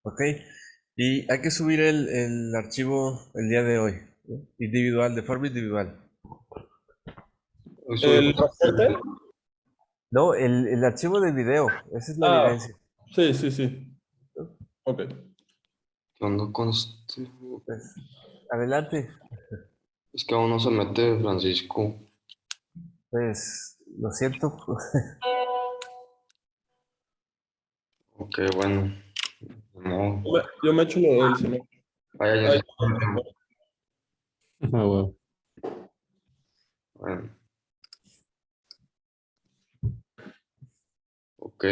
Ok. Y hay que subir el archivo el día de hoy, ¿no? Individual, de forma individual. Hoy ¿El subimos. reporte? No, el archivo de video, esa es la Ah, evidencia, sí, sí, sí. ¿no? Ok. ¿Qué onda con este? Pues, adelante. Es que aún no se mete Francisco. Pues, lo siento. Ok, bueno. No. Yo me echo lo del señor. Vaya, ya Ay, se. ah, bueno. Bueno, ok.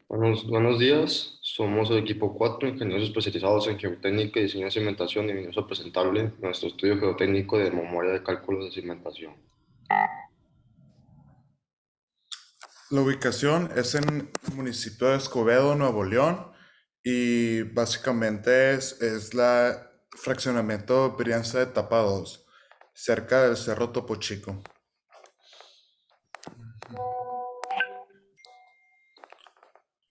Buenos días. Somos el equipo 4, ingenieros especializados en geotécnica y diseño de cimentación, y venimos a presentarle nuestro estudio geotécnico de memoria de cálculos de cimentación. La ubicación es en el municipio de Escobedo, Nuevo León, y básicamente es la fraccionamiento Brianza de Etapa 2, cerca del Cerro Topo Chico.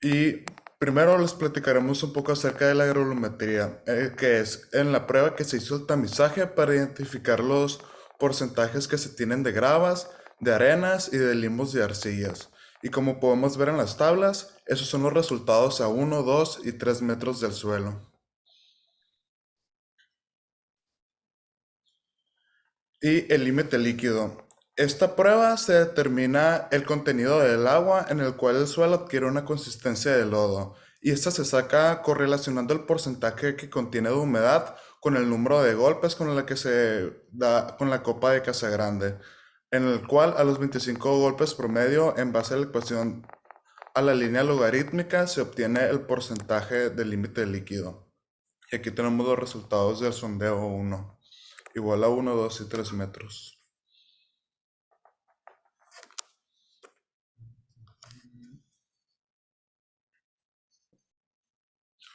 Y primero les platicaremos un poco acerca de la granulometría, que es en la prueba que se hizo el tamizaje para identificar los porcentajes que se tienen de gravas, de arenas y de limos de arcillas. Y como podemos ver en las tablas, esos son los resultados a 1, 2 y 3 metros del suelo. Y el límite líquido. Esta prueba se determina el contenido del agua en el cual el suelo adquiere una consistencia de lodo. Y esta se saca correlacionando el porcentaje que contiene de humedad con el número de golpes con la que se da con la copa de Casagrande, en el cual a los 25 golpes promedio en base a la ecuación a la línea logarítmica se obtiene el porcentaje del límite líquido. Y aquí tenemos los resultados del sondeo 1, igual a 1, 2 y 3 metros.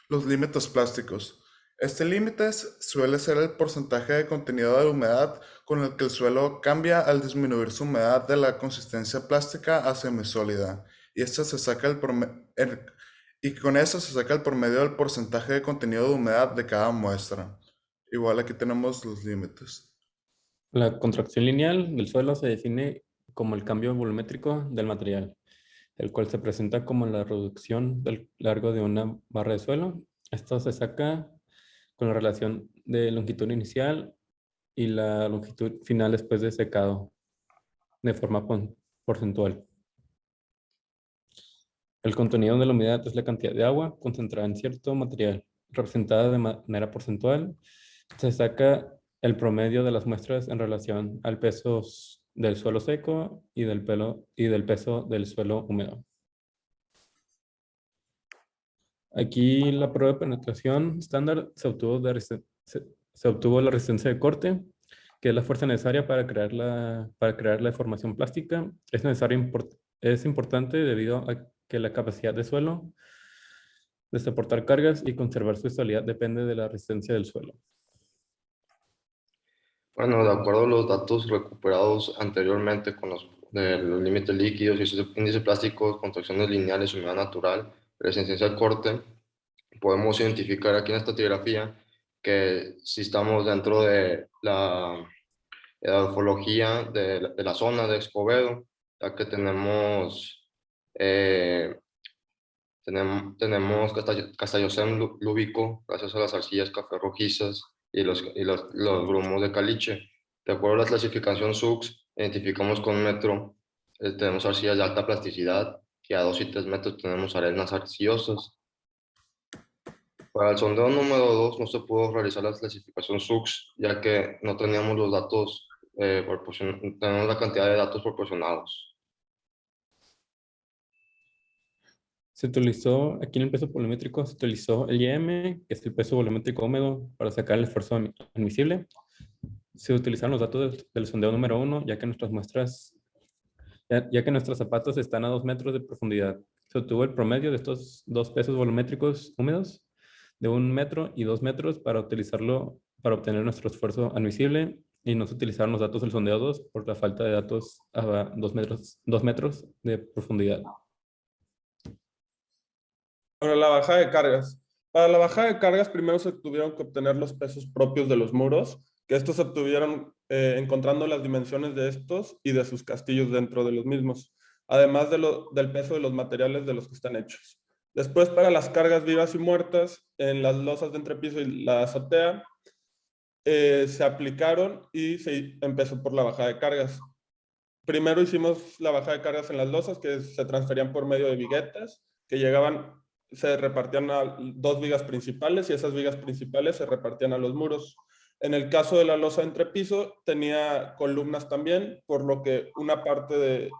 Los límites plásticos. Este límite suele ser el porcentaje de contenido de humedad con el que el suelo cambia al disminuir su humedad de la consistencia plástica a semisólida. Y, y con eso se saca el promedio del porcentaje de contenido de humedad de cada muestra. Igual aquí tenemos los límites. La contracción lineal del suelo se define como el cambio volumétrico del material, el cual se presenta como la reducción del largo de una barra de suelo. Esto se saca con la relación de longitud inicial y la longitud final después de secado, de forma porcentual. El contenido de la humedad es la cantidad de agua concentrada en cierto material, representada de manera porcentual. Se saca el promedio de las muestras en relación al peso del suelo seco y del peso del suelo húmedo. Aquí la prueba de penetración estándar se obtuvo la resistencia de corte, que es la fuerza necesaria para crear la deformación plástica. Es importante debido a que la capacidad de suelo de soportar cargas y conservar su estabilidad depende de la resistencia del suelo. Bueno, de acuerdo a los datos recuperados anteriormente con los de los límites líquidos y sus índices plásticos, contracciones lineales, humedad natural, resistencia al corte, podemos identificar aquí en esta tigrafía que si estamos dentro de la morfología de la zona de Escobedo, ya que eh, tenemos Castallocem lúbico, gracias a las arcillas café rojizas y los grumos de caliche. De acuerdo a la clasificación SUX, identificamos con un metro, tenemos arcillas de alta plasticidad, y a 2 y 3 metros tenemos arenas arcillosas. Para el sondeo número 2 no se pudo realizar la clasificación SUX, ya que no teníamos los datos, tenemos la cantidad de datos proporcionados. Se utilizó, aquí en el peso volumétrico, se utilizó el IM, que es el peso volumétrico húmedo, para sacar el esfuerzo admisible. Se utilizaron los datos del sondeo número 1, ya que nuestros zapatos están a 2 metros de profundidad. Se obtuvo el promedio de estos dos pesos volumétricos húmedos de 1 metro y 2 metros para utilizarlo para obtener nuestro esfuerzo admisible, y no se utilizaron los datos del sondeo 2 por la falta de datos a 2 metros de profundidad. Ahora, la bajada de cargas. Para la bajada de cargas, primero se tuvieron que obtener los pesos propios de los muros, que estos se obtuvieron encontrando las dimensiones de estos y de sus castillos dentro de los mismos, además del peso de los materiales de los que están hechos. Después, para las cargas vivas y muertas, en las losas de entrepiso y la azotea, se aplicaron y se empezó por la bajada de cargas. Primero hicimos la bajada de cargas en las losas, que se transferían por medio de viguetas, que llegaban, se repartían a 2 vigas principales y esas vigas principales se repartían a los muros. En el caso de la losa de entrepiso, tenía columnas también, por lo que una parte del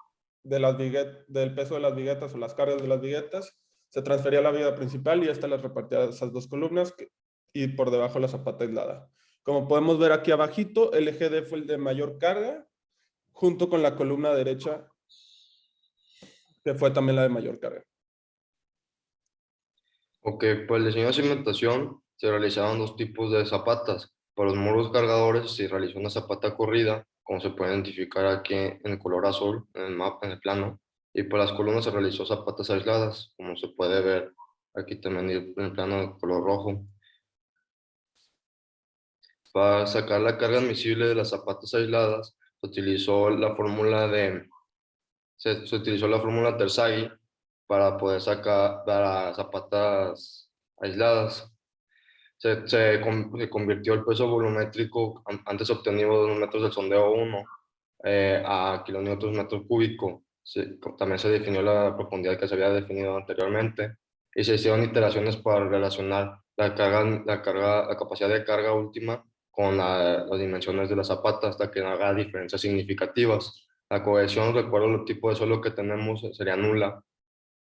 peso de las viguetas o las cargas de las viguetas se transfería a la viga principal y esta las repartía a esas 2 columnas y por debajo la zapata aislada. Como podemos ver aquí abajito, el eje D fue el de mayor carga, junto con la columna derecha, que fue también la de mayor carga. Ok, para el diseño de cimentación se realizaron 2 tipos de zapatas. Para los muros cargadores se realizó una zapata corrida, como se puede identificar aquí en el color azul, en el mapa, en el plano. Y para las columnas se realizó zapatas aisladas, como se puede ver aquí también en el plano de color rojo. Para sacar la carga admisible de las zapatas aisladas, se utilizó la fórmula Terzaghi para poder sacar las zapatas aisladas. Se convirtió el peso volumétrico antes obtenido de los metros del sondeo 1 a kilonewtons metro cúbico. También se definió la profundidad que se había definido anteriormente y se hicieron iteraciones para relacionar la capacidad de carga última con las dimensiones de la zapata hasta que no haga diferencias significativas. La cohesión, recuerdo el tipo de suelo que tenemos, sería nula.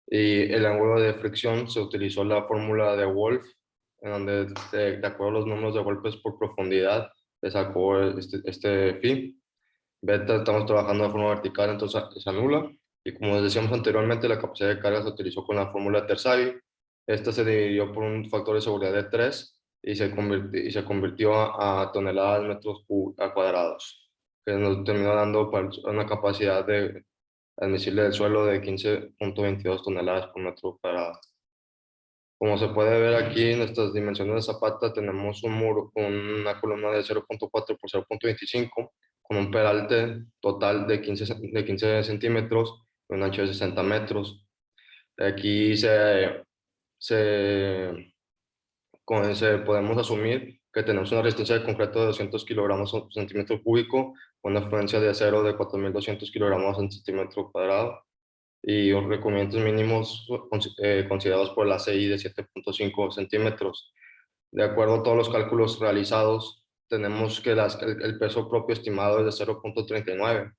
Y el ángulo de fricción se utilizó la fórmula de Wolff, en donde de acuerdo a los números de golpes por profundidad, se sacó este phi. Beta estamos trabajando de forma vertical, entonces se anula. Y como decíamos anteriormente, la capacidad de carga se utilizó con la fórmula Terzaghi. Esta se dividió por un factor de seguridad de 3 y se convirtió a toneladas metros cuadrados, que nos terminó dando una capacidad admisible del suelo de 15.22 toneladas por metro cuadrado. Como se puede ver aquí en nuestras dimensiones de zapata, tenemos un muro con una columna de 0.4 por 0.25 con un peralte total de 15 centímetros y un ancho de 60 metros. Aquí podemos asumir que tenemos una resistencia de concreto de 200 kilogramos por centímetro cúbico, con una fluencia de acero de 4.200 kilogramos en centímetro cuadrado y los recubrimientos mínimos considerados por la CI de 7.5 centímetros. De acuerdo a todos los cálculos realizados, tenemos que el peso propio estimado es de 0.39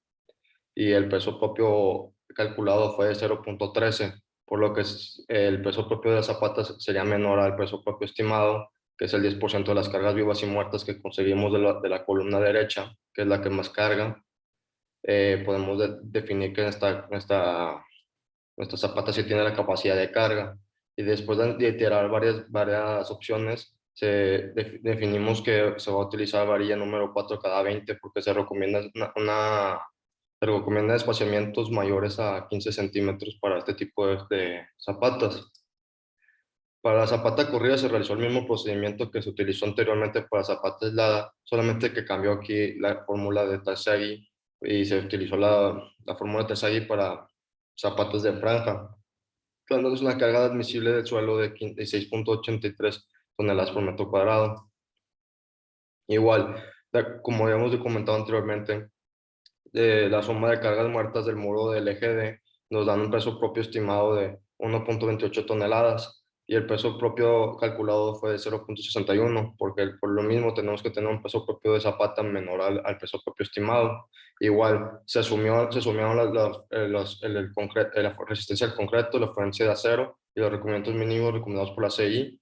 y el peso propio calculado fue de 0.13, por lo que el peso propio de las zapatas sería menor al peso propio estimado, que es el 10% de las cargas vivas y muertas que conseguimos de la columna derecha, que es la que más carga. Podemos definir que nuestra zapata sí tiene la capacidad de carga. Y después de iterar varias opciones, definimos que se va a utilizar varilla número 4 cada 20 porque se recomienda se recomienda espaciamientos mayores a 15 centímetros para este tipo de zapatas. Para la zapata corrida se realizó el mismo procedimiento que se utilizó anteriormente para la zapata aislada, solamente que cambió aquí la fórmula de Terzaghi y se utilizó la fórmula de Terzaghi para zapatos de franja, dándoles una carga admisible del suelo de 6.83 toneladas por metro cuadrado. Igual, como habíamos comentado anteriormente, la suma de cargas muertas del muro del eje D nos dan un peso propio estimado de 1.28 toneladas y el peso propio calculado fue de 0.61, porque por lo mismo tenemos que tener un peso propio de zapata menor al peso propio estimado. Igual, se asumieron la resistencia al concreto, la fuerza de acero y los recubrimientos mínimos recomendados por la CI,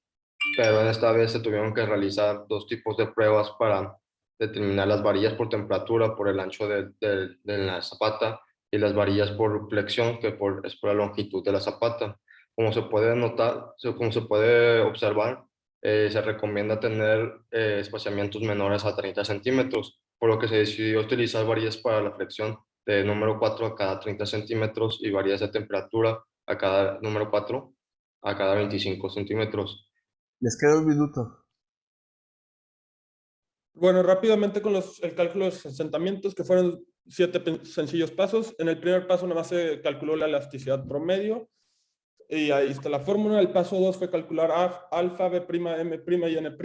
pero en esta vez se tuvieron que realizar 2 tipos de pruebas para determinar las varillas por temperatura, por el ancho de la zapata, y las varillas por flexión, que es por la longitud de la zapata. Como se puede notar, como se puede observar, se recomienda tener espaciamientos menores a 30 centímetros, por lo que se decidió utilizar varillas para la flexión de número 4 a cada 30 centímetros y varillas de temperatura a cada número 4 a cada 25 centímetros. Les queda un minuto. Bueno, rápidamente con el cálculo de los asentamientos, que fueron 7 sencillos pasos. En el primer paso nada más se calculó la elasticidad promedio. Y ahí está la fórmula. El paso 2 fue calcular alfa, B', M' y N',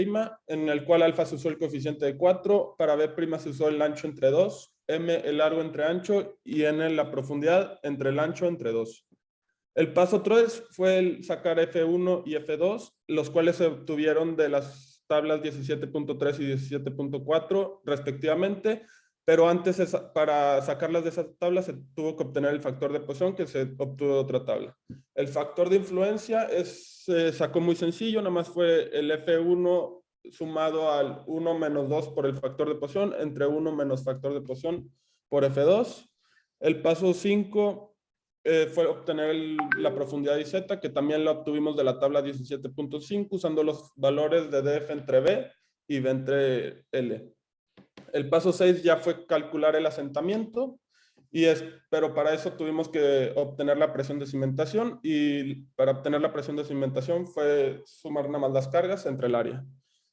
en el cual alfa se usó el coeficiente de 4, para B' se usó el ancho entre 2, M el largo entre ancho y N la profundidad entre el ancho entre 2. El paso 3 fue el sacar F1 y F2, los cuales se obtuvieron de las tablas 17.3 y 17.4 respectivamente, pero antes para sacarlas de esas tablas se tuvo que obtener el factor de posición que se obtuvo de otra tabla. El factor de influencia se sacó muy sencillo, nada más fue el F1 sumado al 1 menos 2 por el factor de posición, entre 1 menos factor de posición por F2. El paso 5 fue obtener la profundidad IZ, que también la obtuvimos de la tabla 17.5, usando los valores de DF entre B y B entre L. El paso 6 ya fue calcular el asentamiento, pero para eso tuvimos que obtener la presión de cimentación, y para obtener la presión de cimentación fue sumar nada más las cargas entre el área.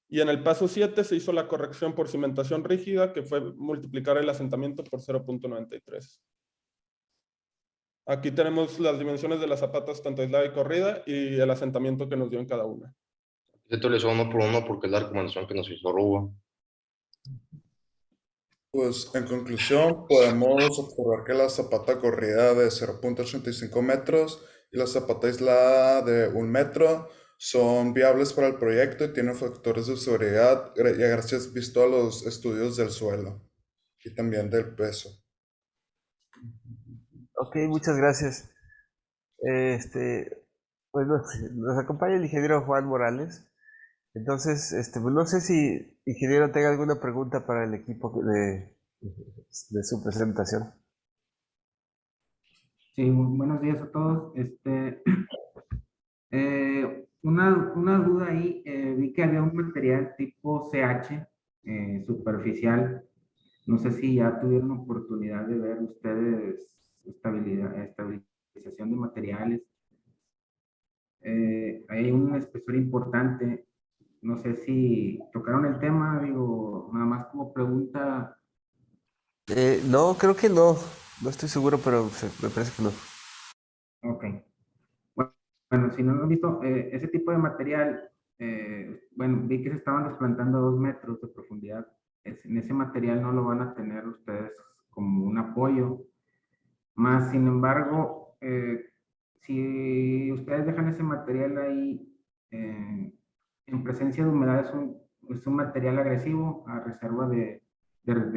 Y en el paso 7 se hizo la corrección por cimentación rígida, que fue multiplicar el asentamiento por 0.93. Aquí tenemos las dimensiones de las zapatas, tanto aislada y corrida, y el asentamiento que nos dio en cada una. Esto lo hizo uno por uno porque es la recomendación que nos hizo Ruba. Pues en conclusión, podemos observar que la zapata corrida de 0.85 metros y la zapata aislada de 1 metro son viables para el proyecto y tienen factores de seguridad, ya gracias visto a los estudios del suelo y también del peso. Ok, muchas gracias. Bueno, nos acompaña el ingeniero Juan Morales. Entonces, pues no sé si ingeniero tenga alguna pregunta para el equipo de su presentación. Sí, buenos días a todos. Una duda ahí, vi que había un material tipo CH superficial. No sé si ya tuvieron oportunidad de ver ustedes estabilización de materiales. Hay un espesor importante. No sé si tocaron el tema, digo, nada más como pregunta. No, creo que no. No estoy seguro, pero me parece que no. Ok. Bueno, si no lo han visto, ese tipo de material, bueno, vi que se estaban desplantando a 2 metros de profundidad. En ese material no lo van a tener ustedes como un apoyo. Más, sin embargo, si ustedes dejan ese material ahí en presencia de humedad, es un material agresivo a reserva de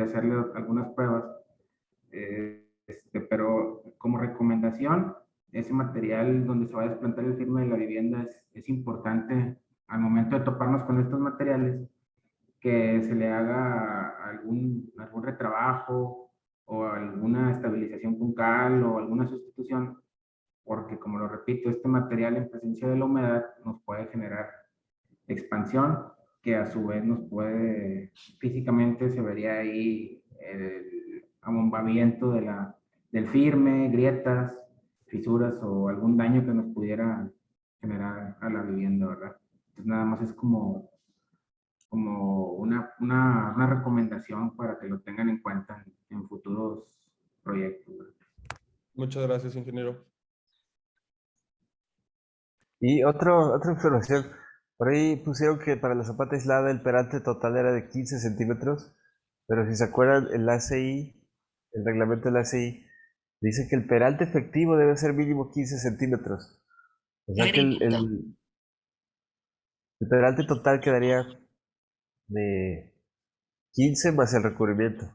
hacerle algunas pruebas. Pero como recomendación, ese material donde se va a desplantar el firme de la vivienda es importante al momento de toparnos con estos materiales que se le haga algún retrabajo o alguna estabilización con cal o alguna sustitución, porque como lo repito, este material en presencia de la humedad nos puede generar expansión, que a su vez nos puede, físicamente se vería ahí el abombamiento del firme, grietas, fisuras o algún daño que nos pudiera generar a la vivienda, ¿verdad? Entonces nada más es como una recomendación para que lo tengan en cuenta en futuros proyectos, ¿verdad? Muchas gracias, ingeniero. Y otra observación. Por ahí pusieron que para la zapata aislada el peralte total era de 15 centímetros, pero si se acuerdan, el ACI, el reglamento del ACI, dice que el peralte efectivo debe ser mínimo 15 centímetros. O sea que el peralte total quedaría de 15 más el recubrimiento.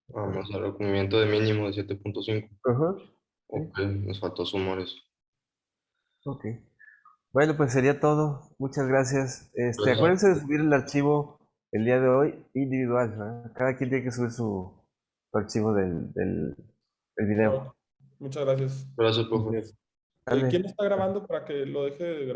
Vamos al recubrimiento de mínimo de 7.5. Ajá, sí, Ok, nos faltó sumar eso. ok. Bueno, pues sería todo. Muchas gracias. Gracias. Acuérdense de subir el archivo el día de hoy individual, ¿verdad? Cada quien tiene que subir su archivo del video. Muchas gracias. Gracias, profe. Así es. Dale. ¿Quién está grabando para que lo deje de grabar?